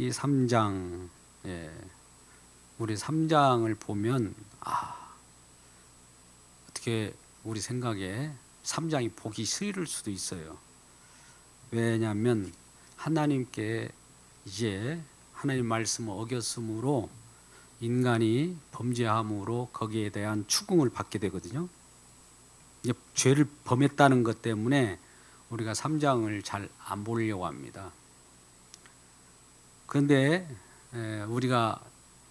이 3장, 우리 3장을 보면 어떻게 우리 생각에 3장이 보기 싫을 수도 있어요. 왜냐하면 하나님께 이제 하나님 말씀을 어겼으므로 인간이 범죄함으로 거기에 대한 추궁을 받게 되거든요. 이제 죄를 범했다는 것 때문에 우리가 3장을 잘 안 보려고 합니다. 그런데 우리가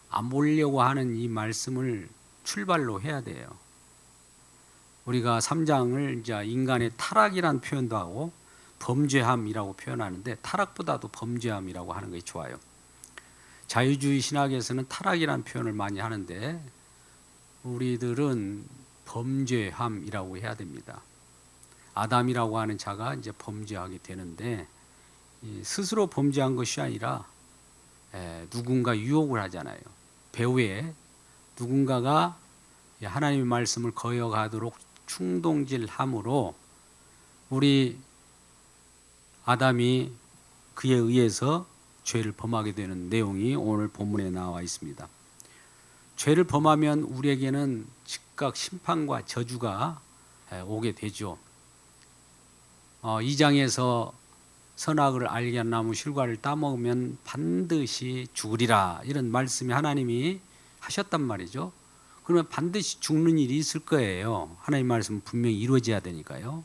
안 보려고 하는 이 말씀을 출발로 해야 돼요. 우리가 3장을 이제 인간의 타락이라는 표현도 하고 범죄함이라고 표현하는데 타락보다도 범죄함이라고 하는 것이 좋아요. 자유주의 신학에서는 타락이라는 표현을 많이 하는데 우리들은 범죄함이라고 해야 됩니다. 아담이라고 하는 자가 이제 범죄하게 되는데 스스로 범죄한 것이 아니라 누군가 유혹을 하잖아요. 배후에 누군가가 하나님의 말씀을 거역하도록 충동질함으로 우리 아담이 그에 의해서 죄를 범하게 되는 내용이 오늘 본문에 나와 있습니다. 죄를 범하면 우리에게는 즉각 심판과 저주가 오게 되죠. 2장에서 선악을 알게 한 나무 실과를 따먹으면 반드시 죽으리라 이런 말씀이 하나님이 하셨단 말이죠. 그러면 반드시 죽는 일이 있을 거예요. 하나님 말씀은 분명히 이루어져야 되니까요.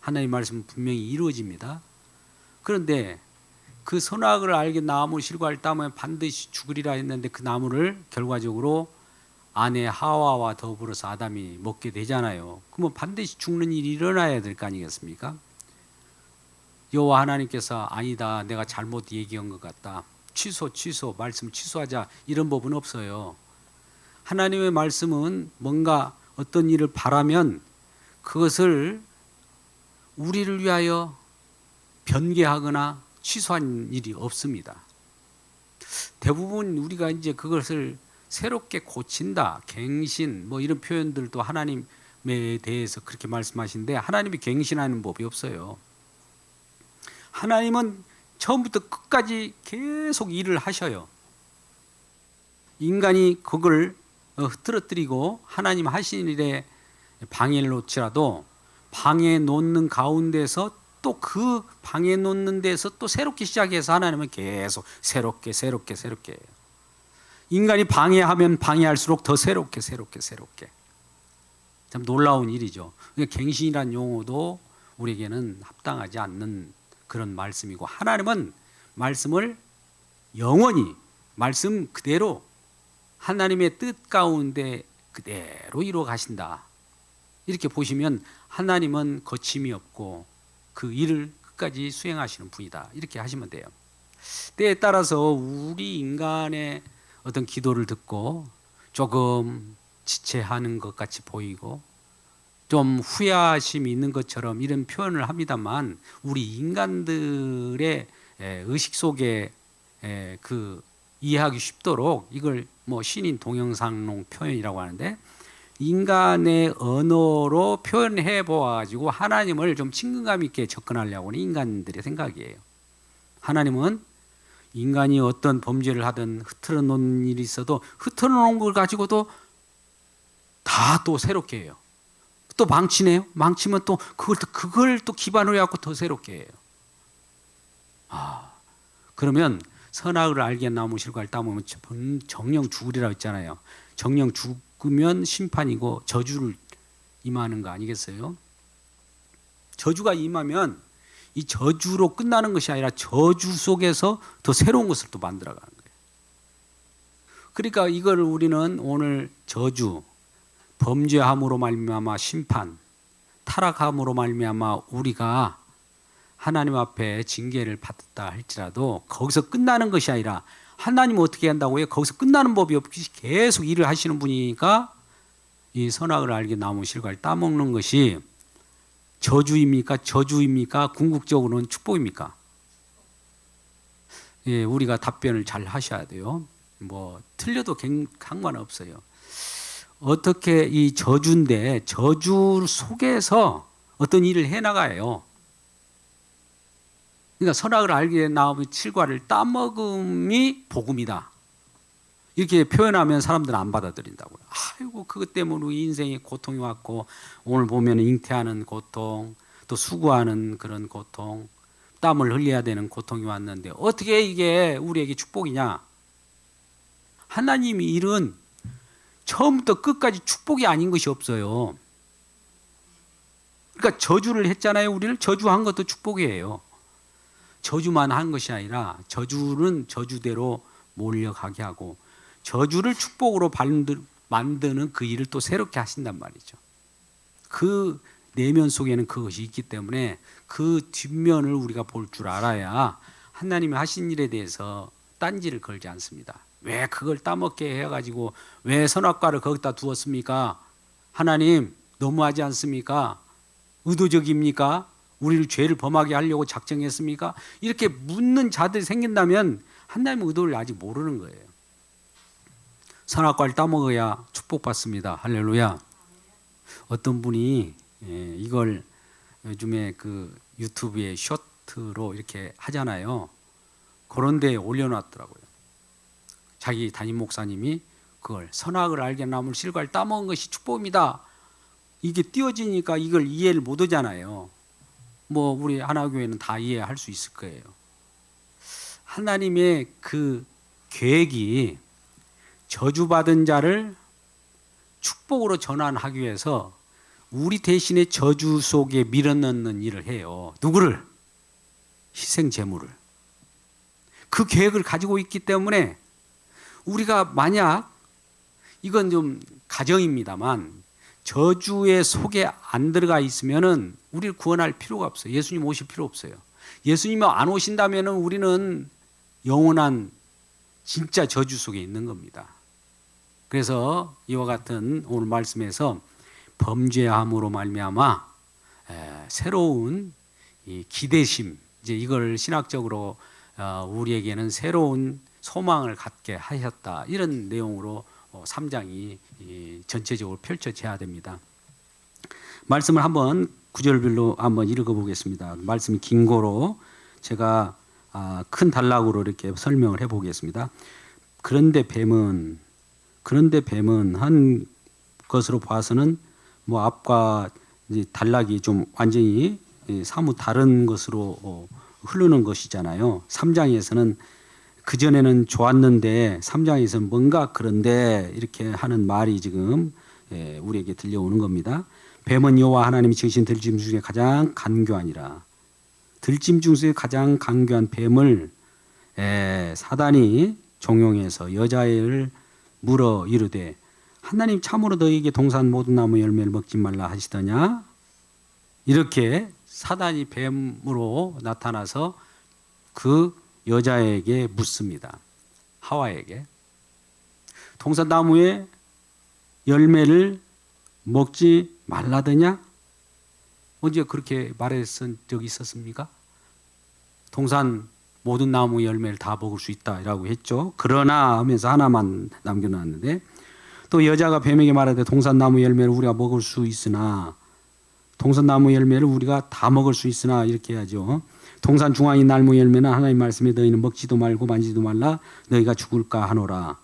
하나님 말씀은 분명히 이루어집니다. 그런데 그 선악을 알게 나무 실과를 따먹으면 반드시 죽으리라 했는데 그 나무를 결과적으로 아내 하와와 더불어서 아담이 먹게 되잖아요. 그러면 반드시 죽는 일이 일어나야 될 거 아니겠습니까? 여호와 하나님께서 아니다, 내가 잘못 얘기한 것 같다, 취소 말씀 취소하자, 이런 법은 없어요. 하나님의 말씀은 뭔가 어떤 일을 바라면 그것을 우리를 위하여 변개하거나 취소한 일이 없습니다. 대부분 우리가 이제 그것을 새롭게 고친다, 갱신 뭐 이런 표현들도 하나님에 대해서 그렇게 말씀하시는데 하나님이 갱신하는 법이 없어요. 하나님은 처음부터 끝까지 계속 일을 하셔요. 인간이 그걸 흐트러뜨리고 하나님 하신 일에 방해를 놓치라도 방해 놓는 가운데서 또 그 방해 놓는 데서 또 새롭게 시작해서 하나님은 계속 새롭게 해요. 인간이 방해하면 방해할수록 더 새롭게. 참 놀라운 일이죠. 갱신이라는 용어도 우리에게는 합당하지 않는 그런 말씀이고, 하나님은 말씀을 영원히 말씀 그대로 하나님의 뜻 가운데 그대로 이루어 가신다. 이렇게 보시면 하나님은 거침이 없고 그 일을 끝까지 수행하시는 분이다. 이렇게 하시면 돼요. 때에 따라서 우리 인간의 어떤 기도를 듣고 조금 지체하는 것 같이 보이고 좀 후회하심이 있는 것처럼 이런 표현을 합니다만, 우리 인간들의 의식 속에 그 이해하기 쉽도록 이걸 뭐 신인 동영상용 표현이라고 하는데, 인간의 언어로 표현해 보아가지고 하나님을 좀 친근감 있게 접근하려고 하는 인간들의 생각이에요. 하나님은 인간이 어떤 범죄를 하든 흐트러 놓은 일이 있어도 흐트러 놓은 걸 가지고도 다 또 새롭게 해요. 또 망치네요. 망치면 또 그걸 또 기반으로 해갖고 더 새롭게 해요. 그러면 선악을 알게 나무 실과를 따먹으면 정령 죽으리라고 했잖아요. 정령 죽으면 심판이고 저주를 임하는 거 아니겠어요? 저주가 임하면 이 저주로 끝나는 것이 아니라 저주 속에서 더 새로운 것을 또 만들어가는 거예요. 그러니까 이걸 우리는 오늘 저주, 범죄함으로 말미암아 심판, 타락함으로 말미암아 우리가 하나님 앞에 징계를 받았다 할지라도 거기서 끝나는 것이 아니라, 하나님은 어떻게 한다고요? 거기서 끝나는 법이 없이 계속 일을 하시는 분이니까 이 선악을 알게 나무 실과를 따먹는 것이 저주입니까? 궁극적으로는 축복입니까? 우리가 답변을 잘 하셔야 돼요. 뭐 틀려도 상관없어요. 어떻게 이 저주인데 저주 속에서 어떤 일을 해나가요. 그러니까 선악을 알게 나무의 실과를 따먹음이 복음이다. 이렇게 표현하면 사람들은 안 받아들인다고요. 아이고 그것 때문에 우리 인생에 고통이 왔고 오늘 보면 잉태하는 고통 또 수고하는 그런 고통 땀을 흘려야 되는 고통이 왔는데 어떻게 이게 우리에게 축복이냐. 하나님이 일은 처음부터 끝까지 축복이 아닌 것이 없어요. 그러니까 저주를 했잖아요. 우리를 저주한 것도 축복이에요. 저주만 한 것이 아니라 저주는 저주대로 몰려가게 하고 저주를 축복으로 만드는 그 일을 또 새롭게 하신단 말이죠. 그 내면 속에는 그것이 있기 때문에 그 뒷면을 우리가 볼 줄 알아야 하나님이 하신 일에 대해서 딴지를 걸지 않습니다. 왜 그걸 따먹게 해가지고 왜 선악과를 거기다 두었습니까? 하나님 너무하지 않습니까? 의도적입니까? 우리를 죄를 범하게 하려고 작정했습니까? 이렇게 묻는 자들이 생긴다면 하나님의 의도를 아직 모르는 거예요. 선악과를 따먹어야 축복받습니다. 할렐루야. 어떤 분이 이걸 요즘에 그 유튜브에 쇼트로 이렇게 하잖아요. 그런 데 올려놨더라고요. 자기 담임 목사님이 그걸 선악을 알게 나물 실과를 따먹은 것이 축복입니다. 이게 띄어지니까 이걸 이해를 못 하잖아요. 뭐 우리 하나교회는 다 이해할 수 있을 거예요. 하나님의 그 계획이 저주받은 자를 축복으로 전환하기 위해서 우리 대신에 저주 속에 밀어넣는 일을 해요. 누구를? 희생 제물을. 그 계획을 가지고 있기 때문에 우리가 만약 이건 좀 가정입니다만 저주의 속에 안 들어가 있으면은 우리를 구원할 필요가 없어요. 예수님 오실 필요 없어요. 예수님 안 오신다면은 우리는 영원한 진짜 저주 속에 있는 겁니다. 그래서 이와 같은 오늘 말씀에서 범죄함으로 말미암아 새로운 이 기대심, 이제 이걸 신학적으로 우리에게는 새로운 소망을 갖게 하셨다. 이런 내용으로 3장이 전체적으로 펼쳐져야 됩니다. 말씀을 한번 구절별로 한번 읽어보겠습니다. 말씀이 긴 거로 제가 큰 단락으로 이렇게 설명을 해보겠습니다. 그런데 뱀은 한 것으로 봐서는 뭐 앞과 이제 단락이 좀 완전히 사뭇 다른 것으로 흐르는 것이잖아요. 3장에서는 그전에는 좋았는데 3장에서는 뭔가 그런데 이렇게 하는 말이 지금 우리에게 들려오는 겁니다. 뱀은 여호와 하나님이 지으신 들짐 중에 가장 간교하니라. 들짐 중에 가장 간교한 뱀을 사단이 종용해서 여자애를 물어 이르되 하나님 참으로 너희에게 동산 모든 나무 열매를 먹지 말라 하시더냐. 이렇게 사단이 뱀으로 나타나서 그 여자에게 묻습니다. 하와에게 동산 나무의 열매를 먹지 말라더냐? 언제 그렇게 말했던 적이 있었습니까? 동산 모든 나무 열매를 다 먹을 수 있다라고 했죠. 그러나 하면서 하나만 남겨놨는데 또 여자가 뱀에게 말하되 동산 나무 열매를 우리가 먹을 수 있으나 동산 나무 열매를 우리가 다 먹을 수 있으나 이렇게 해야죠. 동산 중앙이 나무 열매는 하나님 말씀에 너희는 먹지도 말고 만지지도 말라 너희가 죽을까 하노라.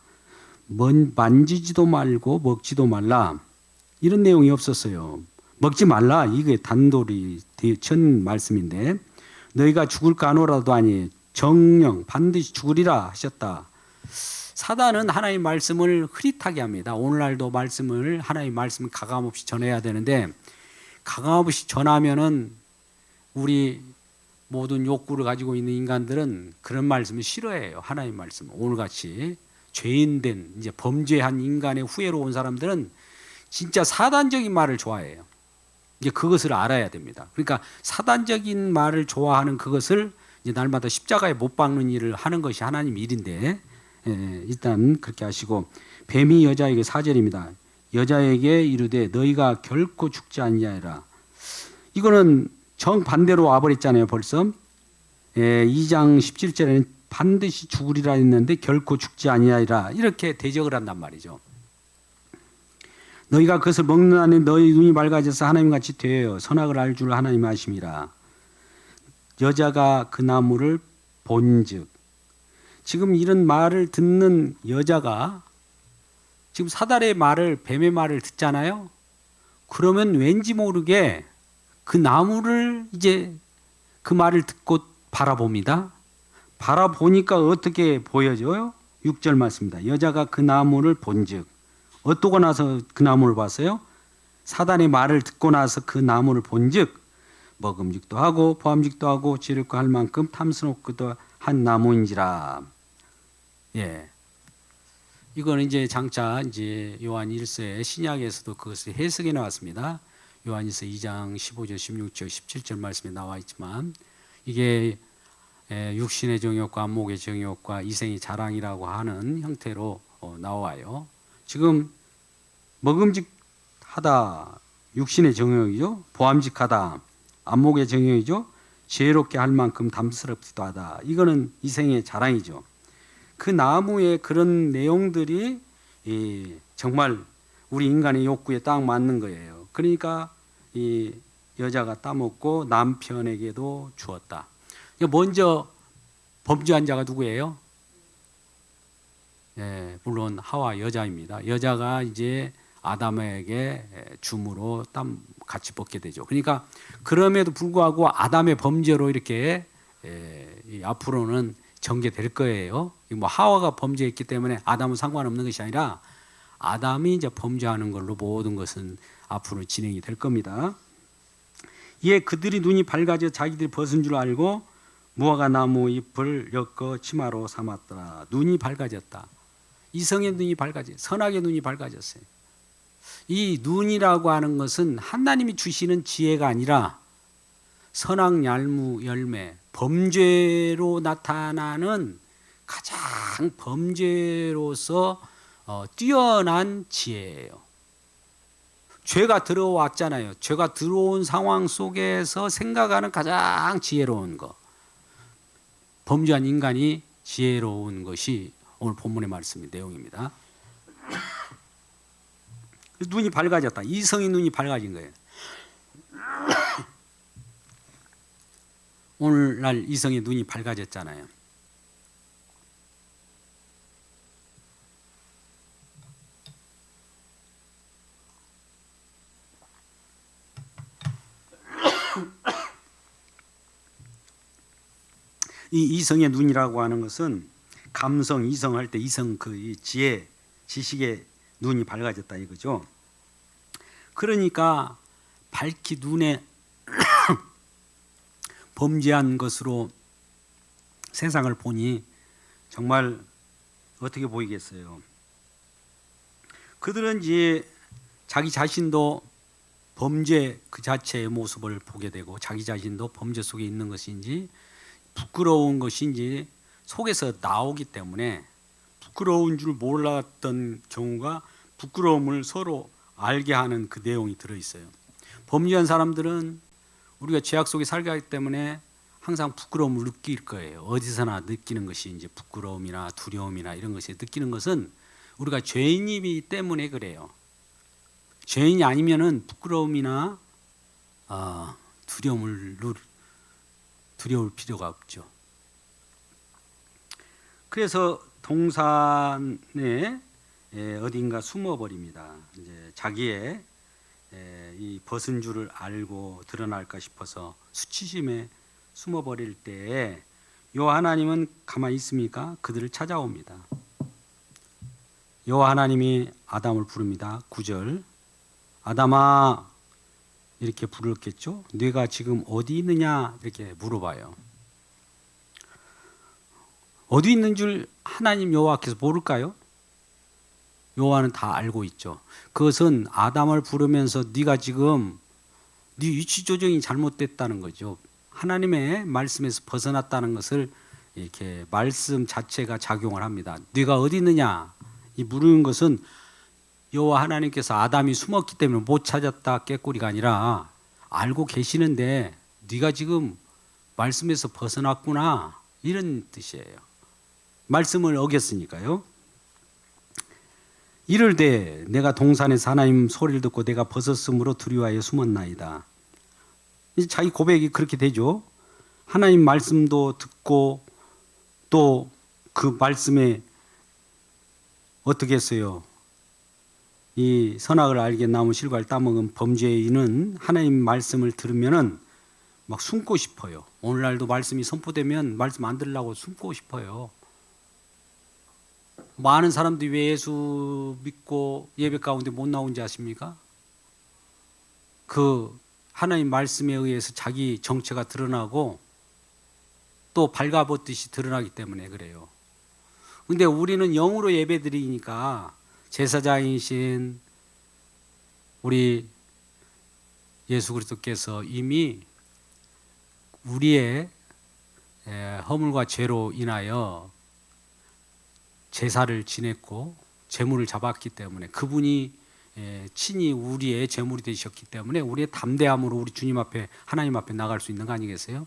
만지지도 말고 먹지도 말라 이런 내용이 없었어요. 먹지 말라 이게 단돌이 천 말씀인데 너희가 죽을까 하노라도 아니 정령 반드시 죽으리라 하셨다. 사단은 하나님 말씀을 흐릿하게 합니다. 오늘날도 말씀을 하나님 말씀을 가감없이 전해야 되는데 가감없이 전하면은 우리 모든 욕구를 가지고 있는 인간들은 그런 말씀을 싫어해요. 하나님 말씀. 오늘같이 죄인된 이제 범죄한 인간의 후회로 온 사람들은 진짜 사단적인 말을 좋아해요. 이제 그것을 알아야 됩니다. 그러니까 사단적인 말을 좋아하는 그것을 이제 날마다 십자가에 못 박는 일을 하는 것이 하나님 일인데 일단 그렇게 하시고 뱀이 여자에게 4절입니다. 여자에게 이르되 너희가 결코 죽지 아니하리라. 이거는 정반대로 와버렸잖아요. 벌써 2장 17절에는 반드시 죽으리라 했는데 결코 죽지 아니하리라 이렇게 대적을 한단 말이죠. 너희가 그것을 먹는 안에 너희 눈이 맑아져서 하나님같이 되어 선악을 알 줄 하나님 아심이라. 여자가 그 나무를 본즉. 지금 이런 말을 듣는 여자가 지금 사달의 말을, 뱀의 말을 듣잖아요. 그러면 왠지 모르게 그 나무를 이제 그 말을 듣고 바라봅니다. 바라보니까 어떻게 보여져요? 6절 말씀입니다. 여자가 그 나무를 본즉. 어떠고 나서 그 나무를 봤어요? 사단의 말을 듣고 나서 그 나무를 본즉 먹음직도 하고 보암직도 하고 지혜롭고 할 만큼 탐스럽기도 한 나무인지라. 예. 이거는 이제 장차 이제 요한 1서의 신약에서도 그것을 해석해 나왔습니다. 요한일서 2장 15절, 16절, 17절 말씀에 나와 있지만 이게 육신의 정욕과 안목의 정욕과 이생의 자랑이라고 하는 형태로 나와요. 지금 먹음직하다 육신의 정욕이죠. 보암직하다 안목의 정욕이죠. 지혜롭게 할 만큼 담스럽기도 하다. 이거는 이생의 자랑이죠. 그 나무의 그런 내용들이 정말 우리 인간의 욕구에 딱 맞는 거예요. 그러니까 이 여자가 따먹고 남편에게도 주었다. 먼저 범죄한 자가 누구예요? 물론 하와 여자입니다. 여자가 이제 아담에게 줌으로 같이 벗게 되죠. 그러니까 그럼에도 불구하고 아담의 범죄로 이렇게 앞으로는 전개될 거예요. 뭐 하와가 범죄했기 때문에 아담은 상관없는 것이 아니라 아담이 이제 범죄하는 걸로 모든 것은 앞으로 진행이 될 겁니다. 이에 그들이 눈이 밝아져 자기들이 벗은 줄 알고 무화과 나무 잎을 엮어 치마로 삼았더라. 눈이 밝아졌다. 이성의 눈이 밝아졌어요. 선악의 눈이 밝아졌어요. 이 눈이라고 하는 것은 하나님이 주시는 지혜가 아니라 선악 얄무 열매, 범죄로 나타나는 가장 범죄로서 뛰어난 지혜예요. 죄가 들어왔잖아요. 죄가 들어온 상황 속에서 생각하는 가장 지혜로운 것. 범죄한 인간이 지혜로운 것이 오늘 본문의 말씀의 내용입니다. 눈이 밝아졌다. 이성의 눈이 밝아진 거예요. 오늘날 이성의 눈이 밝아졌잖아요. 이 이성의 눈이라고 하는 것은 감성, 이성 할 때 이성 그 지혜, 지식의 눈이 밝아졌다 이거죠. 그러니까 밝히 눈에 범죄한 것으로 세상을 보니 정말 어떻게 보이겠어요. 그들은 이제 자기 자신도 범죄 그 자체의 모습을 보게 되고 자기 자신도 범죄 속에 있는 것인지 부끄러운 것인지 속에서 나오기 때문에 부끄러운 줄 몰랐던 경우가 부끄러움을 서로 알게 하는 그 내용이 들어있어요. 범죄한 사람들은 우리가 죄악 속에 살게 하기 때문에 항상 부끄러움을 느낄 거예요. 어디서나 느끼는 것이 이제 부끄러움이나 두려움이나 이런 것이 느끼는 것은 우리가 죄인이기 때문에 그래요. 죄인이 아니면은 부끄러움이나 두려울 필요가 없죠. 그래서 동산에 어딘가 숨어버립니다. 이제 자기의 이 벗은 줄을 알고 드러날까 싶어서 수치심에 숨어버릴 때에 여호와 하나님은 가만히 있습니까? 그들을 찾아옵니다. 여호와 하나님이 아담을 부릅니다. 9절 아담아 이렇게 부르겠죠. 네가 지금 어디 있느냐 이렇게 물어봐요. 어디 있는 줄 하나님 여호와께서 모를까요? 여호와는 다 알고 있죠. 그것은 아담을 부르면서 네가 지금 네 위치 조정이 잘못됐다는 거죠. 하나님의 말씀에서 벗어났다는 것을 이렇게 말씀 자체가 작용을 합니다. 네가 어디 있느냐 이 물은 것은 여호와 하나님께서 아담이 숨었기 때문에 못 찾았다 깨꼬리가 아니라 알고 계시는데 네가 지금 말씀에서 벗어났구나 이런 뜻이에요. 말씀을 어겼으니까요. 이를되 내가 동산에서 하나님 소리를 듣고 내가 벗었으므로 두려워하여 숨었나이다. 이제 자기 고백이 그렇게 되죠. 하나님 말씀도 듣고 또 그 말씀에 어떻게 했어요? 이 선악을 알게 나무 실과를 따먹은 범죄인은 하나님 말씀을 들으면은 막 숨고 싶어요. 오늘날도 말씀이 선포되면 말씀 안 들으려고 숨고 싶어요. 많은 사람들이 왜 예수 믿고 예배 가운데 못 나온지 아십니까? 그 하나님 말씀에 의해서 자기 정체가 드러나고 또 발가벗듯이 드러나기 때문에 그래요. 근데 우리는 영으로 예배드리니까 제사장이신 우리 예수 그리스도께서 이미 우리의 허물과 죄로 인하여 제사를 지냈고 제물을 잡았기 때문에 그분이 친히 우리의 제물이 되셨기 때문에 우리의 담대함으로 우리 주님 앞에 하나님 앞에 나갈 수 있는 거 아니겠어요?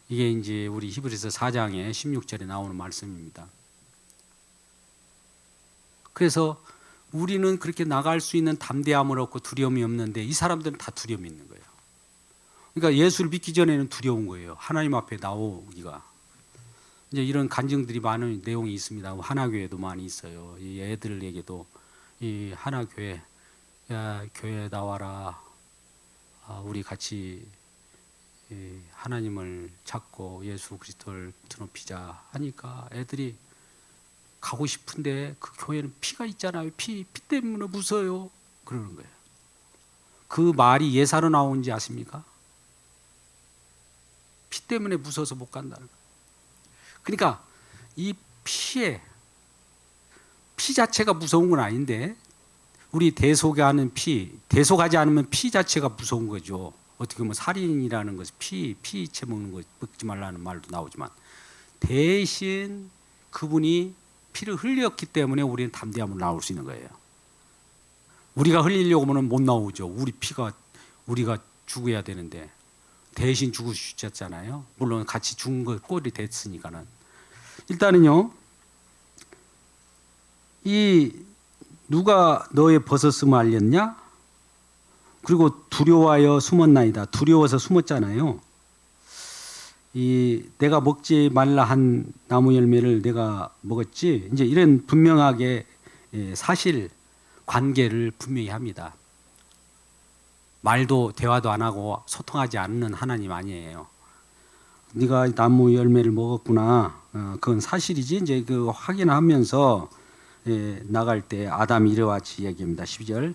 이게 이제 우리 히브리서 4장의 16절에 나오는 말씀입니다. 그래서 우리는 그렇게 나갈 수 있는 담대함을 얻고 두려움이 없는데 이 사람들은 다 두려움이 있는 거예요. 그러니까 예수를 믿기 전에는 두려운 거예요. 하나님 앞에 나오기가. 이제 이런 간증들이 많은 내용이 있습니다. 하나교회도 많이 있어요. 이 애들에게도 이 하나교회, 야 교회 나와라. 우리 같이 하나님을 찾고 예수 그리스도를 드높이자 하니까 애들이 가고 싶은데 그 교회는 피가 있잖아요. 피 때문에 무서워요. 그러는 거예요. 그 말이 예사로 나온지 아십니까? 피 때문에 무서워서 못 간다는 거예요. 그러니까 이 피 자체가 무서운 건 아닌데 우리 대속하는 대속하지 않으면 피 자체가 무서운 거죠. 어떻게 보면 살인이라는 것이 피채 먹는 거 먹지 말라는 말도 나오지만 대신 그분이 피를 흘렸기 때문에 우리는 담대함으로 나올 수 있는 거예요. 우리가 흘리려고 하면 못 나오죠. 우리가 죽어야 되는데 대신 죽으셨잖아요. 물론 같이 죽은 거 꼴이 됐으니까는. 일단은요, 이 누가 너의 벗었음을 알렸냐? 그리고 두려워하여 숨었나이다. 두려워서 숨었잖아요. 이 내가 먹지 말라 한 나무 열매를 내가 먹었지. 이제 이런 분명하게 사실 관계를 분명히 합니다. 말도 대화도 안 하고 소통하지 않는 하나님 아니에요. 네가 나무 열매를 먹었구나. 그건 사실이지. 이제 그 확인하면서 나갈 때 아담이 이르와치 얘기합니다. 12절.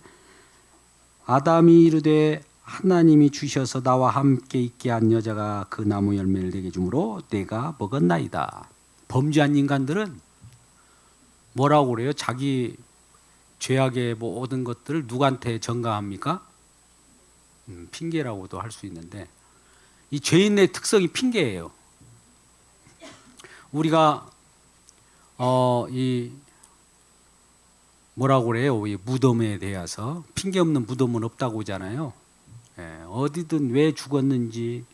아담이 이르되 하나님이 주셔서 나와 함께 있게 한 여자가 그 나무 열매를 내게 주므로 내가 먹었나이다. 범죄한 인간들은 뭐라고 그래요? 자기 죄악의 모든 것들을 누구한테 전가합니까? 핑계라고도 할 수 있는데 이 죄인의 특성이 핑계예요. 우리가 이 뭐라고 그래요? 이 무덤에 대해서 핑계 없는 무덤은 없다고 하잖아요. 어디든 왜 죽었는지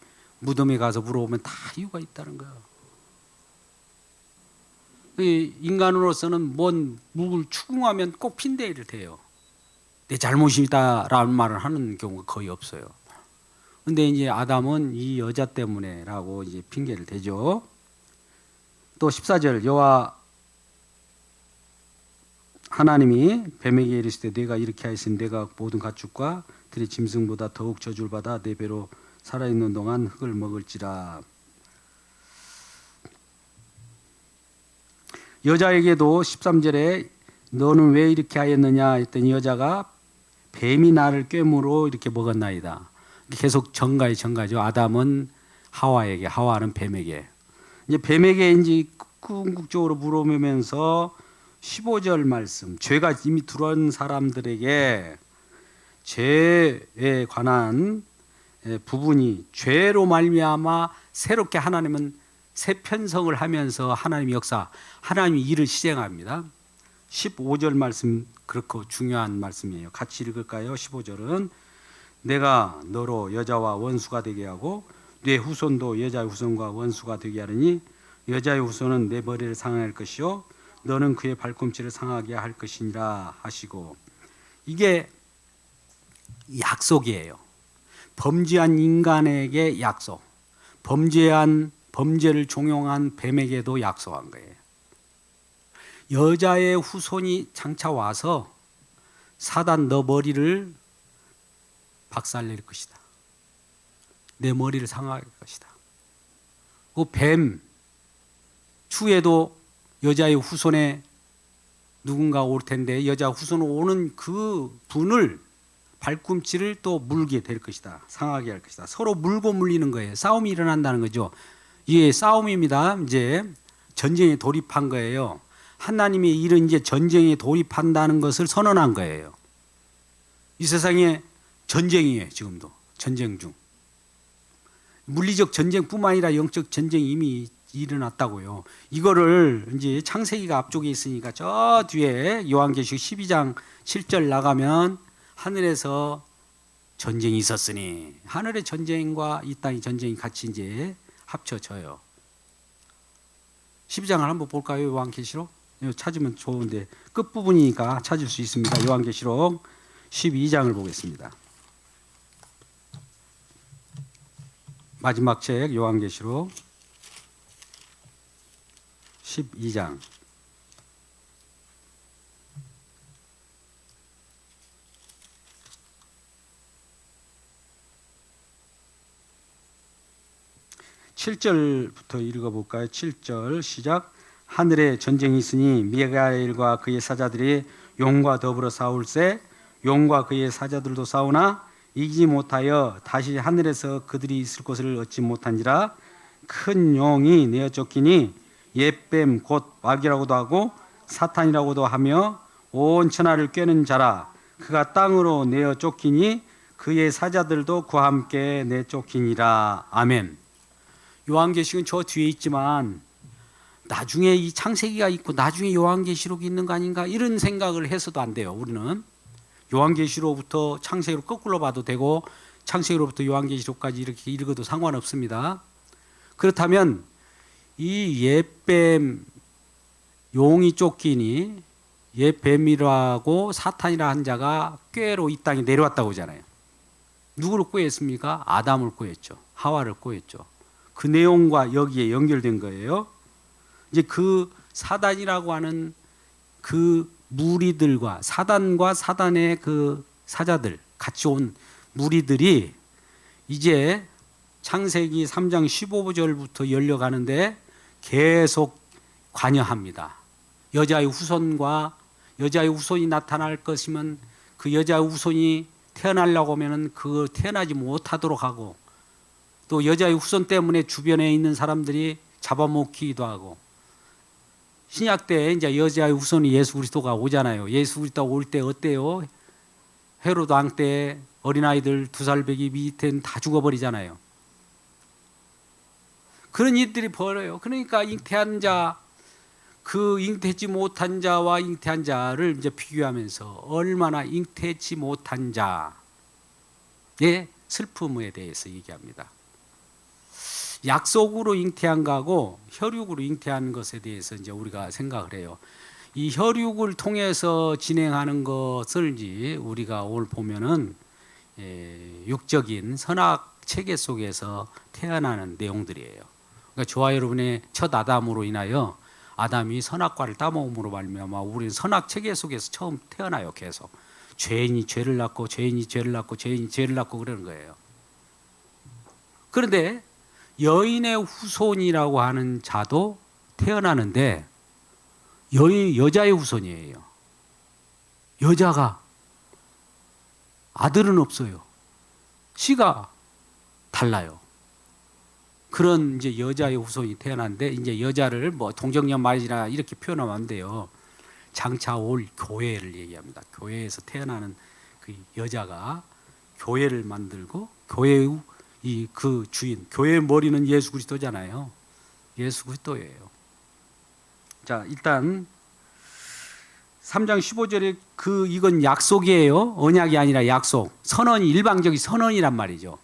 무덤에 가서 물어보면 다 이유가 있다는 거예요. 인간으로서는 뭔 묵을 추궁하면 꼭 핑계를 대요. 내 잘못이다라는 말을 하는 경우가 거의 없어요. 근데 이제 아담은 이 여자 때문에라고 이제 핑계를 대죠. 또 14절 여호와 하나님이 뱀에게 이르시되 내가 이렇게 하였으니 내가 모든 가축과 들의 짐승보다 더욱 저주를 받아 내 배로 살아있는 동안 흙을 먹을지라. 여자에게도 13절에 너는 왜 이렇게 하였느냐 했더니 여자가 뱀이 나를 꿰므로 이렇게 먹었나이다. 계속 전가죠. 아담은 하와에게, 하와는 뱀에게. 이제 뱀에게 이제 궁극적으로 물어보면서 15절 말씀, 죄가 이미 들어온 사람들에게 죄에 관한 부분이 죄로 말미암아 새롭게 하나님은 새 편성을 하면서 하나님의 역사, 하나님의 일을 시행합니다. 15절 말씀 그렇고 중요한 말씀이에요. 같이 읽을까요? 15절은 내가 너로 여자와 원수가 되게 하고 네 후손도 여자의 후손과 원수가 되게 하리니 여자의 후손은 내 머리를 상할 것이요 너는 그의 발꿈치를 상하게 할 것이니라 하시고, 이게 약속이에요. 범죄한 인간에게 약속. 범죄를 종용한 뱀에게도 약속한 거예요. 여자의 후손이 장차 와서 사단 너 머리를 박살낼 것이다. 내 머리를 상할 것이다. 그 뱀 추에도 여자의 후손에 누군가 올 텐데 여자 후손으로 오는 그 분을 발꿈치를 또 물게 될 것이다. 상하게 할 것이다. 서로 물고 물리는 거예요. 싸움이 일어난다는 거죠. 이게 싸움입니다. 이제 전쟁에 돌입한 거예요. 하나님의 일은 이제 전쟁에 돌입한다는 것을 선언한 거예요. 이 세상에 전쟁이에요. 지금도 전쟁 중. 물리적 전쟁뿐만 아니라 영적 전쟁이 이미 일어났다고요. 이거를 이제 창세기가 앞쪽에 있으니까 저 뒤에 요한계시록 12장 7절 나가면 하늘에서 전쟁이 있었으니 하늘의 전쟁과 이 땅의 전쟁이 같이 이제 합쳐져요. 12장을 한번 볼까요? 요한계시록 찾으면 좋은데 끝부분이니까 찾을 수 있습니다. 요한계시록 12장을 보겠습니다. 마지막 책 요한계시록 12장 7절부터 읽어볼까요? 7절 시작. 하늘에 전쟁이 있으니 미가엘과 그의 사자들이 용과 더불어 싸울세 용과 그의 사자들도 싸우나 이기지 못하여 다시 하늘에서 그들이 있을 곳을 얻지 못한지라. 큰 용이 내어 쫓기니 옛뱀 곧 마귀라고도 하고 사탄이라고도 하며 온 천하를 꿰는 자라. 그가 땅으로 내어 쫓기니 그의 사자들도 그와 함께 내쫓기니라. 아멘. 요한계시록은 저 뒤에 있지만 나중에 이 창세기가 있고 나중에 요한계시록이 있는 거 아닌가 이런 생각을 해서도 안 돼요. 우리는 요한계시록부터 창세기로 거꾸로 봐도 되고 창세기로부터 요한계시록까지 이렇게 읽어도 상관없습니다. 그렇다면 이 옛뱀 용이 쫓기니 옛뱀이라고 사탄이라 한 자가 꾀로 이 땅에 내려왔다고 하잖아요. 누구를 꾀했습니까? 아담을 꾀했죠. 하와를 꾀했죠. 그 내용과 여기에 연결된 거예요. 이제 그 사단이라고 하는 그 무리들과 사단과 사단의 그 사자들 같이 온 무리들이 이제 창세기 3장 15절부터 열려가는데 계속 관여합니다. 여자의 후손과 여자의 후손이 나타날 것이면 그 여자의 후손이 태어나려고 하면 그 태어나지 못하도록 하고 또 여자의 후손 때문에 주변에 있는 사람들이 잡아먹히기도 하고 신약 때 이제 여자의 후손이 예수 그리스도가 오잖아요. 예수 그리스도가 올 때 어때요? 헤로드 왕 때 어린아이들 2살 배기 밑에는 다 죽어버리잖아요. 그런 일들이 벌어요. 그러니까 잉태한 자, 그 잉태치 못한 자와 잉태한 자를 이제 비교하면서 얼마나 잉태치 못한 자의 슬픔에 대해서 얘기합니다. 약속으로 잉태한 거하고 혈육으로 잉태한 것에 대해서 이제 우리가 생각을 해요. 이 혈육을 통해서 진행하는 것을 이제 우리가 오늘 보면은 육적인 선악 체계 속에서 태어나는 내용들이에요. 그러니까 저와 여러분의 첫 아담으로 인하여 아담이 선악과를 따먹음으로 말미암아 우리는 선악 체계 속에서 처음 태어나요. 계속 죄인이 죄를 낳고 죄인이 죄를 낳고 죄인이 죄를 낳고 그러는 거예요. 그런데 여인의 후손이라고 하는 자도 태어나는데 여자의 후손이에요. 여자가 아들은 없어요. 씨가 달라요. 그런 이제 여자의 후손이 태어났는데 이제 여자를 뭐 동정녀 말이나 이렇게 표현하면 안 돼요. 장차 올 교회를 얘기합니다. 교회에서 태어나는 그 여자가 교회를 만들고 교회의 그 주인, 교회의 머리는 예수 그리스도잖아요. 예수 그리스도예요. 자, 일단 3장 15절에 이건 약속이에요. 언약이 아니라 약속. 선언이 일방적인 선언이란 말이죠.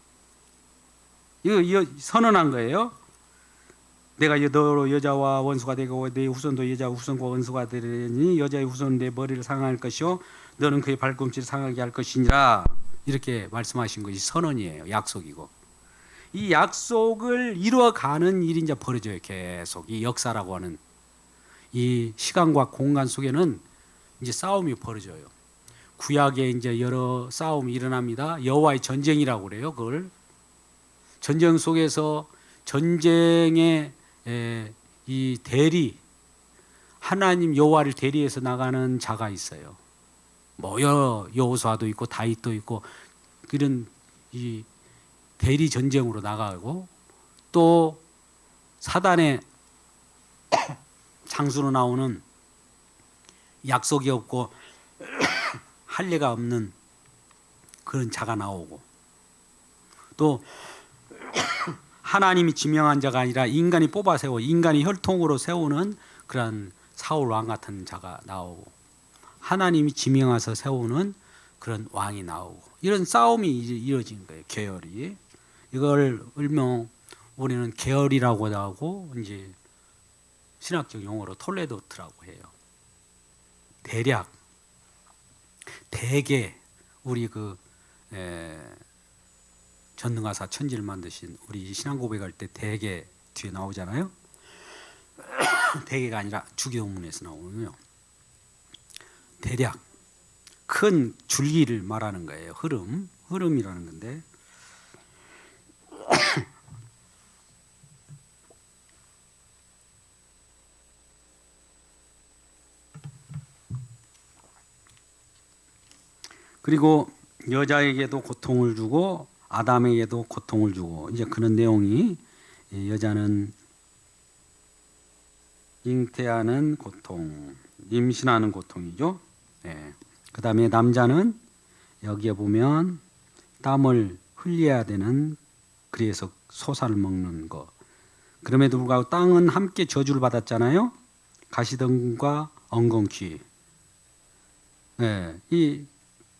이거 선언한 거예요. 내가 너로 여자와 원수가 되고 내 후손도 여자 후손과 원수가 되리니 여자의 후손은 내 머리를 상할 것이요 너는 그의 발꿈치를 상하게 할 것이니라. 이렇게 말씀하신 것이 선언이에요. 약속이고. 이 약속을 이루어가는 일이 이제 벌어져요. 계속 이 역사라고 하는 이 시간과 공간 속에는 이제 싸움이 벌어져요. 구약에 이제 여러 싸움이 일어납니다. 여호와의 전쟁이라고 그래요. 그걸 전쟁 속에서 전쟁의 이 대리, 하나님 여호와를 대리해서 나가는 자가 있어요. 뭐 여호수아도 있고 다윗도 있고 그런 이 대리 전쟁으로 나가고, 또 사단의 장수로 나오는 약속이 없고 할례가 없는 그런 자가 나오고, 또 하나님이 지명한 자가 아니라 인간이 뽑아 세워 인간이 혈통으로 세우는 그런 사울 왕 같은 자가 나오고, 하나님이 지명해서 세우는 그런 왕이 나오고, 이런 싸움이 이어지는 거예요. 계열이. 이걸 일명 우리는 계열이라고 하고 이제 신학적 용어로 톨레도트라고 해요. 대략, 대개 우리 그 전능하사 천지를 만드신 우리 신앙 고백할 때 대개 뒤에 나오잖아요. 대개가 아니라 주기도문에서 나오는요. 대략 큰 줄기를 말하는 거예요. 흐름이라는 건데, 그리고 여자에게도 고통을 주고 아담에게도 고통을 주고, 이제 그런 내용이, 여자는 잉태하는 고통, 임신하는 고통이죠. 네. 그 다음에 남자는 여기에 보면 땀을 흘려야 되는, 그래서 소사를 먹는 거. 그럼에도 불구하고 땅은 함께 저주를 받았잖아요. 가시덤과 엉겅퀴. 네. 이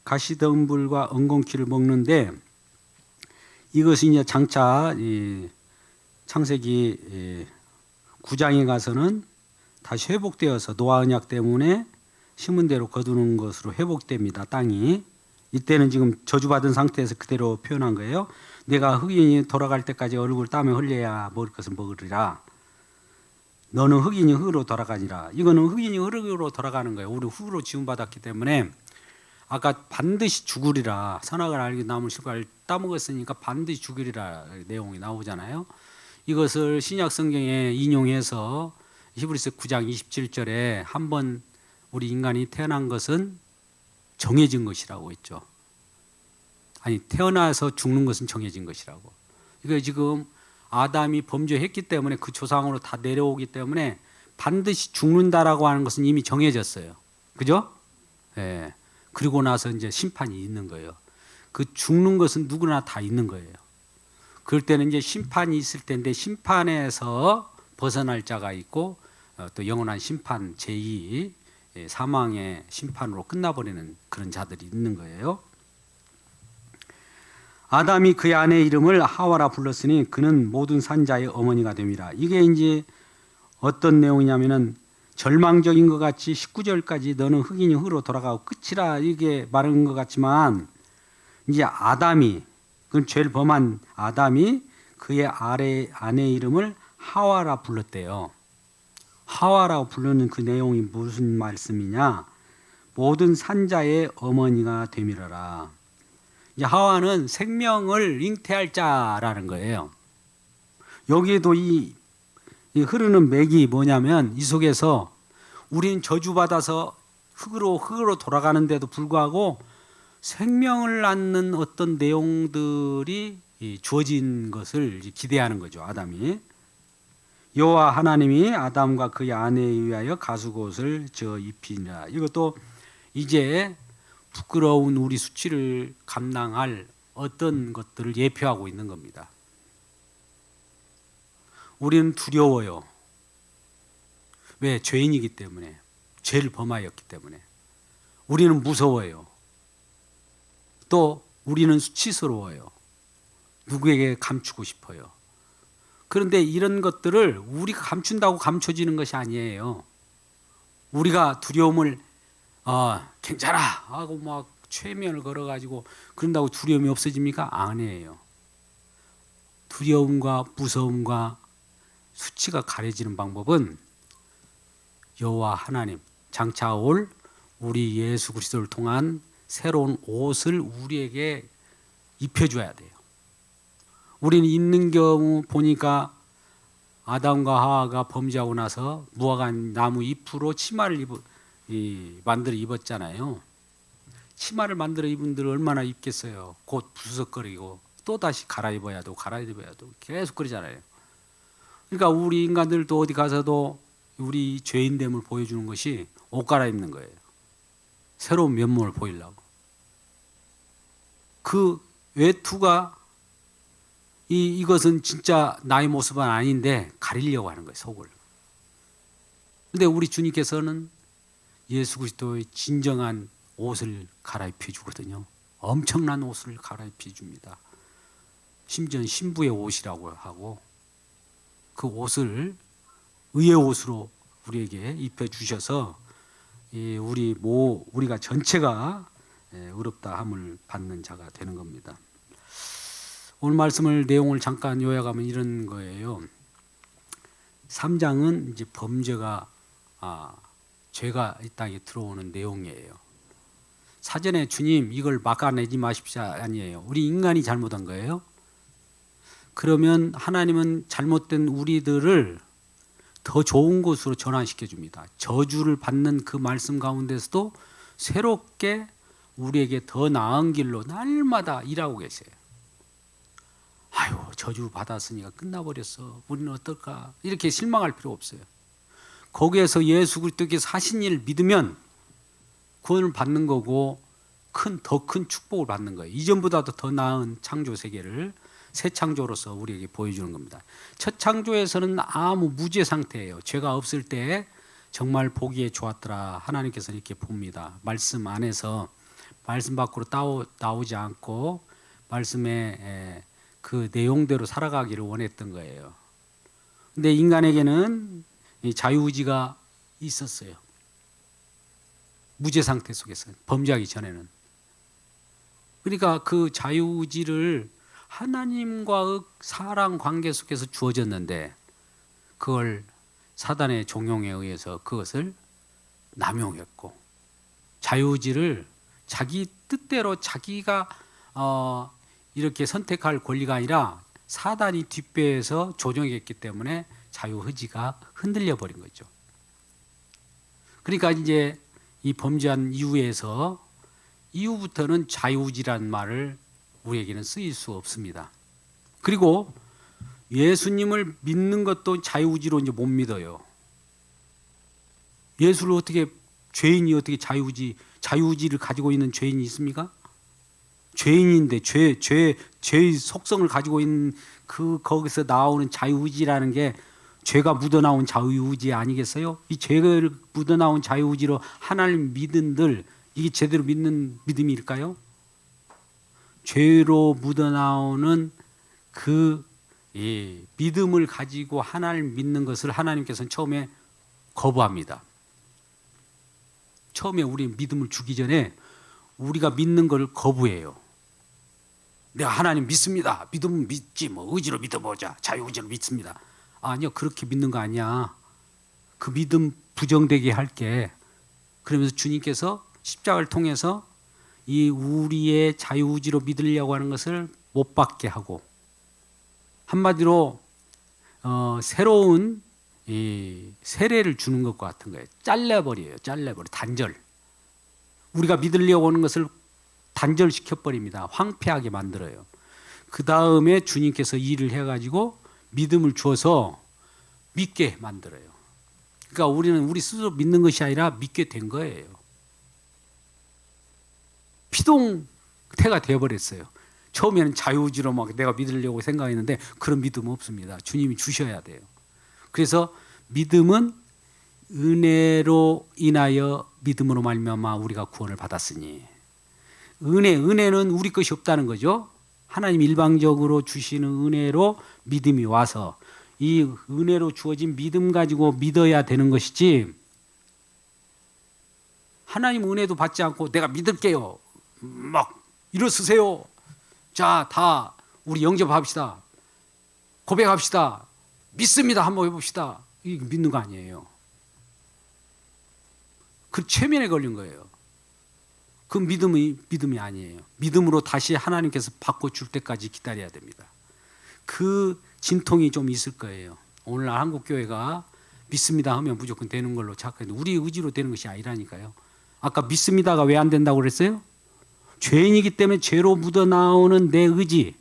가시덤불과 엉겅퀴를 먹는데, 이것이 이제 장차 이 창세기 9장에 가서는 다시 회복되어서 노아 언약 때문에 심은 대로 거두는 것으로 회복됩니다. 땅이. 이때는 지금 저주받은 상태에서 그대로 표현한 거예요. 내가 흑인이 돌아갈 때까지 얼굴 땀에 흘려야 먹을 것을 먹으리라. 너는 흑인이 흙으로 돌아가니라. 이거는 흑인이 흙으로 돌아가는 거예요. 우리 흙으로 지음받았기 때문에 아까 반드시 죽으리라. 선악을 알고 나무를 실과를 따먹었으니까 반드시 죽으리라 내용이 나오잖아요. 이것을 신약 성경에 인용해서 히브리서 9장 27절에 한번 우리 인간이 태어난 것은 정해진 것이라고 했죠. 아니, 태어나서 죽는 것은 정해진 것이라고. 이거 지금 아담이 범죄했기 때문에 그 조상으로 다 내려오기 때문에 반드시 죽는다라고 하는 것은 이미 정해졌어요. 그죠? 예. 그리고 나서 이제 심판이 있는 거예요. 그 죽는 것은 누구나 다 있는 거예요. 그럴 때는 이제 심판이 있을 텐데, 심판에서 벗어날 자가 있고, 또 영원한 심판 제2 사망의 심판으로 끝나버리는 그런 자들이 있는 거예요. 아담이 그의 아내의 이름을 하와라 불렀으니 그는 모든 산자의 어머니가 됨이라. 이게 이제 어떤 내용이냐면은 절망적인 것 같이 19절까지 너는 흑인이 흙으로 돌아가고 끝이라 이게 말한 것 같지만, 이제 아담이, 그건 죄를 범한 아담이 그의 아내의 이름을 하와라 불렀대요. 하와라고 부르는 그 내용이 무슨 말씀이냐? 모든 산자의 어머니가 됨이라라. 이제 하와는 생명을 잉태할 자라는 거예요. 여기에도 이 흐르는 맥이 뭐냐면, 이 속에서 우리는 저주받아서 흙으로 돌아가는데도 불구하고 생명을 낳는 어떤 내용들이 주어진 것을 기대하는 거죠. 아담이. 여호와 하나님이 아담과 그의 아내에 의하여 가죽옷을 저 입히니라. 이것도 이제 부끄러운 우리 수치를 감당할 어떤 것들을 예표하고 있는 겁니다. 우리는 두려워요. 왜? 죄인이기 때문에, 죄를 범하였기 때문에. 우리는 무서워요. 또 우리는 수치스러워요. 누구에게 감추고 싶어요. 그런데 이런 것들을 우리가 감춘다고 감춰지는 것이 아니에요. 우리가 두려움을 괜찮아 하고 막 최면을 걸어가지고 그런다고 두려움이 없어집니까? 아니에요. 두려움과 무서움과 수치가 가려지는 방법은 여호와 하나님 장차 올 우리 예수 그리스도를 통한 새로운 옷을 우리에게 입혀줘야 돼요. 우리는 있는 경우 보니까 아담과 하와가 범죄하고 나서 무화과 나무 잎으로 치마를 만들어 입었잖아요. 치마를 만들어 입은 분들 얼마나 입겠어요. 곧 부스럭거리고 또 다시 갈아입어야 되고 계속 그러잖아요. 그러니까 우리 인간들도 어디 가서도 우리 죄인됨을 보여주는 것이 옷 갈아입는 거예요. 새로운 면모를 보이려고. 그 외투가 이것은 진짜 나의 모습은 아닌데 가리려고 하는 거예요, 속을. 근데 우리 주님께서는 예수 그리스도의 진정한 옷을 갈아입혀 주거든요. 엄청난 옷을 갈아입혀 줍니다. 심지어 신부의 옷이라고 하고 그 옷을 의의 옷으로 우리에게 입혀 주셔서 우리가 전체가 의롭다함을 받는 자가 되는 겁니다. 오늘 말씀을 내용을 잠깐 요약하면 이런 거예요. 3장은 이제 범죄가 죄가 이 땅에 들어오는 내용이에요. 사전에 주님 이걸 막아내지 마십시오 아니에요. 우리 인간이 잘못한 거예요. 그러면 하나님은 잘못된 우리들을 더 좋은 곳으로 전환시켜 줍니다. 저주를 받는 그 말씀 가운데서도 새롭게 우리에게 더 나은 길로 날마다 일하고 계세요. 아유, 저주 받았으니까 끝나버렸어. 우리는 어떨까? 이렇게 실망할 필요 없어요. 거기에서 예수 그리스도께서 하신 일을 믿으면 구원을 받는 거고 더 큰 축복을 받는 거예요. 이전보다도 더 나은 창조 세계를 새 창조로서 우리에게 보여주는 겁니다. 첫 창조에서는 아무 무죄 상태예요. 죄가 없을 때 정말 보기에 좋았더라. 하나님께서 이렇게 봅니다. 말씀 안에서 말씀 밖으로 나오지 않고 말씀의 그 내용대로 살아가기를 원했던 거예요. 근데 인간에게는 자유의지가 있었어요. 무죄 상태 속에서 범죄하기 전에는. 그러니까 그 자유의지를 하나님과의 사랑 관계 속에서 주어졌는데 그걸 사단의 종용에 의해서 그것을 남용했고 자유의지를 자기 뜻대로 자기가 이렇게 선택할 권리가 아니라 사단이 뒷배에서 조정했기 때문에 자유의지가 흔들려 버린 거죠. 그러니까 이제 이 범죄한 이후부터는 자유의지라는 말을 우리에게는 쓰일 수 없습니다. 그리고 예수님을 믿는 것도 자유의지로 이제 못 믿어요. 예수를 죄인이 어떻게 자유의지를 가지고 있는 죄인이 있습니까? 죄인인데 죄의 속성을 가지고 있는 거기서 나오는 자유의지라는 게 죄가 묻어나온 자유의지 아니겠어요? 이 죄를 묻어나온 자유의지로 하나님 믿은들 이게 제대로 믿는 믿음일까요? 죄로 묻어나오는 그 믿음을 가지고 하나님 믿는 것을 하나님께서는 처음에 거부합니다. 처음에 우리 믿음을 주기 전에 우리가 믿는 걸 거부해요. 내가 하나님 믿습니다. 믿으면 믿지 의지로 믿어보자. 자유의지로 믿습니다. 아니요, 그렇게 믿는 거 아니야. 그 믿음 부정되게 할게. 그러면서 주님께서 십자가를 통해서 이 우리의 자유의지로 믿으려고 하는 것을 못 받게 하고 한마디로 새로운 세례를 주는 것과 같은 거예요. 잘라버려요. 단절. 우리가 믿으려고 하는 것을 단절시켜버립니다. 황폐하게 만들어요. 그 다음에 주님께서 일을 해가지고 믿음을 주어서 믿게 만들어요. 그러니까 우리는 우리 스스로 믿는 것이 아니라 믿게 된 거예요. 피동태가 되어버렸어요. 처음에는 자유의지로 막 내가 믿으려고 생각했는데 그런 믿음은 없습니다. 주님이 주셔야 돼요. 그래서 믿음은 은혜로 인하여 믿음으로 말미암아 우리가 구원을 받았으니 은혜는 우리 것이 없다는 거죠. 하나님 일방적으로 주시는 은혜로 믿음이 와서 이 은혜로 주어진 믿음 가지고 믿어야 되는 것이지 하나님 은혜도 받지 않고 내가 믿을게요. 막 일어서세요. 자, 다 우리 영접합시다. 고백합시다. 믿습니다. 한번 해봅시다. 이거 믿는 거 아니에요. 그 최면에 걸린 거예요. 그 믿음이 아니에요. 믿음으로 다시 하나님께서 바꿔줄 때까지 기다려야 됩니다. 그 진통이 좀 있을 거예요. 오늘날 한국교회가 믿습니다 하면 무조건 되는 걸로 착각했는데 우리 의지로 되는 것이 아니라니까요. 아까 믿습니다가 왜 안 된다고 그랬어요? 죄인이기 때문에 죄로 묻어나오는 내 의지.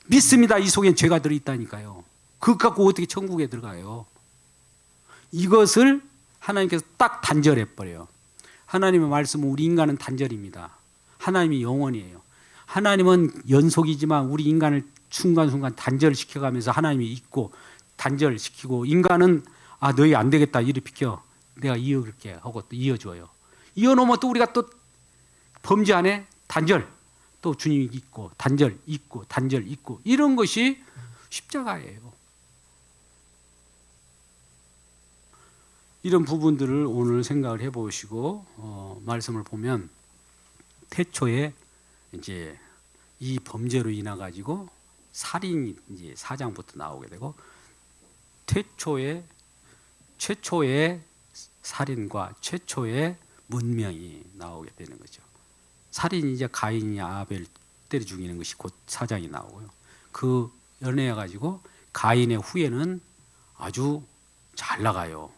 믿습니다. 이 속엔 죄가 들어있다니까요. 그것 갖고 어떻게 천국에 들어가요? 이것을 하나님께서 딱 단절해버려요. 하나님의 말씀은 우리 인간은 단절입니다. 하나님이 영원이에요. 하나님은 연속이지만 우리 인간을 순간순간 단절시켜가면서 하나님이 있고 단절시키고 인간은 너희 안 되겠다 이리 비켜 내가 이어갈게 하고 또 이어줘요. 이어놓으면 또 우리가 또 범죄 안에 단절 또 주님이 있고 단절 있고 단절 있고 이런 것이 십자가예요. 이런 부분들을 오늘 생각을 해보시고 말씀을 보면 태초에 이제 이 범죄로 인해 가지고 살인이 이제 4장부터 나오게 되고 최초의 살인과 최초의 문명이 나오게 되는 거죠. 살인이 이제 가인이 아벨 때려 죽이는 것이 곧 4장이 나오고요. 그 연애해 가지고 가인의 후예는 아주 잘 나가요.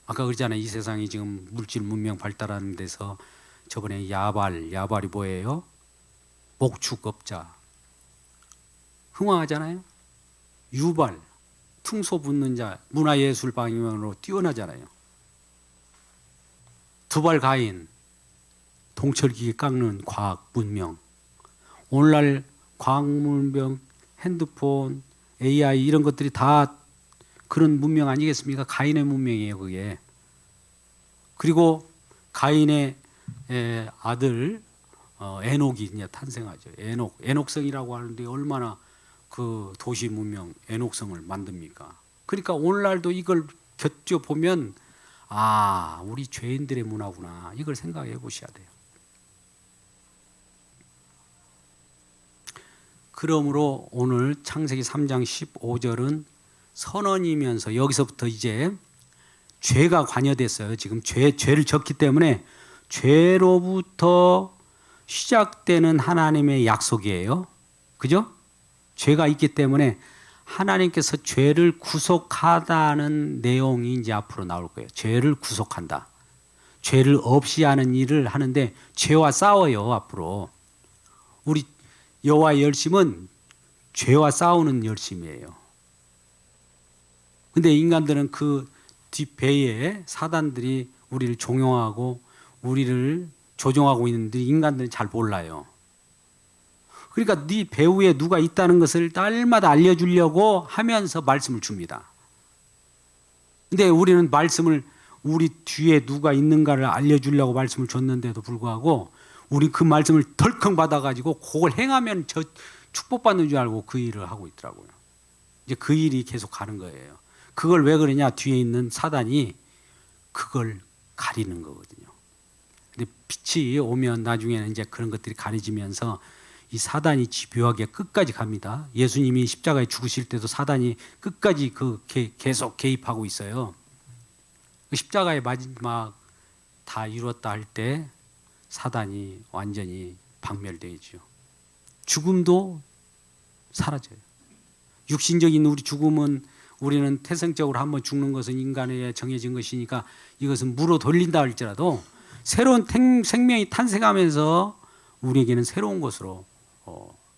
아까 그러잖아요. 이 세상이 지금 물질 문명 발달하는 데서 저번에 야발이 뭐예요? 목축업자. 흥황하잖아요. 유발, 퉁소 붙는 자, 문화예술 방향으로 뛰어나잖아요. 두발 가인, 동철기계 깎는 과학 문명. 오늘날 과학 문명, 핸드폰, AI 이런 것들이 다 그런 문명 아니겠습니까? 가인의 문명이에요, 그게. 그리고 가인의 아들 에녹이 이제 탄생하죠. 에녹성이라고 하는데 얼마나 그 도시 문명 에녹성을 만듭니까? 그러니까 오늘날도 이걸 곁져 보면 우리 죄인들의 문화구나. 이걸 생각해 보셔야 돼요. 그러므로 오늘 창세기 3장 15절은 선언이면서 여기서부터 이제 죄가 관여됐어요. 지금 죄를 졌기 때문에 죄로부터 시작되는 하나님의 약속이에요. 그죠? 죄가 있기 때문에 하나님께서 죄를 구속하다는 내용이 이제 앞으로 나올 거예요. 죄를 구속한다. 죄를 없이 하는 일을 하는데 죄와 싸워요. 앞으로. 우리 여호와의 열심은 죄와 싸우는 열심이에요. 근데 인간들은 그 뒷배에 사단들이 우리를 종용하고 우리를 조종하고 있는데 인간들은 잘 몰라요. 그러니까 네 배후에 누가 있다는 것을 날마다 알려주려고 하면서 말씀을 줍니다. 근데 우리는 말씀을 우리 뒤에 누가 있는가를 알려주려고 말씀을 줬는데도 불구하고 우리 그 말씀을 덜컹 받아가지고 그걸 행하면 저 축복받는 줄 알고 그 일을 하고 있더라고요. 이제 그 일이 계속 가는 거예요. 그걸 왜 그러냐? 뒤에 있는 사단이 그걸 가리는 거거든요. 근데 빛이 오면 나중에는 이제 그런 것들이 가려지면서 이 사단이 집요하게 끝까지 갑니다. 예수님이 십자가에 죽으실 때도 사단이 끝까지 계속 개입하고 있어요. 그 십자가의 마지막 다 이루었다 할 때 사단이 완전히 박멸되죠. 죽음도 사라져요. 육신적인 우리 죽음은 우리는 태생적으로 한번 죽는 것은 인간에 정해진 것이니까 이것은 무로 돌린다 할지라도 새로운 생명이 탄생하면서 우리에게는 새로운 것으로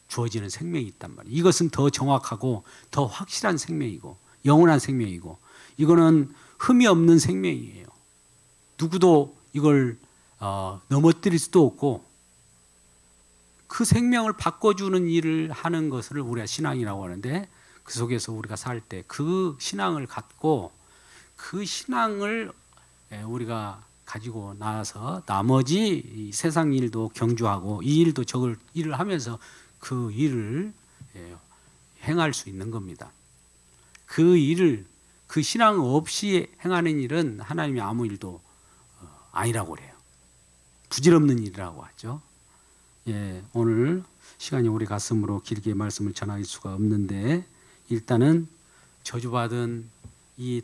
주어지는 생명이 있단 말이에요. 이것은 더 정확하고 더 확실한 생명이고 영원한 생명이고 이거는 흠이 없는 생명이에요. 누구도 이걸 넘어뜨릴 수도 없고 그 생명을 바꿔주는 일을 하는 것을 우리가 신앙이라고 하는데 그 속에서 우리가 살 때 그 신앙을 갖고 그 신앙을 우리가 가지고 나와서 나머지 세상 일도 경주하고 이 일도 저걸 일을 하면서 그 일을 행할 수 있는 겁니다. 그 일을 그 신앙 없이 행하는 일은 하나님이 아무 일도 아니라고 그래요. 부질없는 일이라고 하죠. 오늘 시간이 오래 갔으므로 길게 말씀을 전할 수가 없는데 일단은 저주받은 이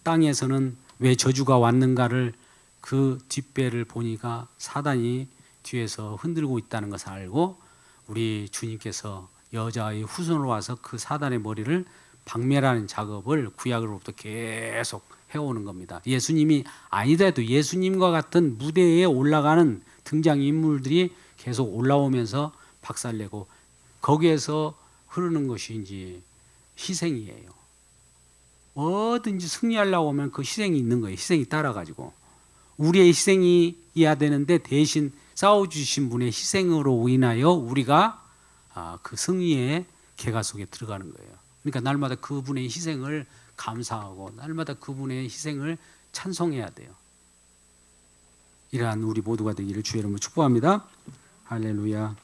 땅에서는 왜 저주가 왔는가를 그 뒷배를 보니까 사단이 뒤에서 흔들고 있다는 것을 알고 우리 주님께서 여자의 후손으로 와서 그 사단의 머리를 박멸하는 작업을 구약으로부터 계속 해오는 겁니다. 예수님이 아니더라도 예수님과 같은 무대에 올라가는 등장인물들이 계속 올라오면서 박살내고 거기에서 흐르는 것이 이제 희생이에요. 뭐든지 승리하려고 하면 그 희생이 있는 거예요. 희생이 따라가지고 우리의 희생이 해야 되는데 대신 싸워주신 분의 희생으로 인하여 우리가 그 승리의 계가 속에 들어가는 거예요. 그러니까 날마다 그분의 희생을 감사하고 날마다 그분의 희생을 찬송해야 돼요. 이러한 우리 모두가 되기를 주의 이름으로 축복합니다. 할렐루야.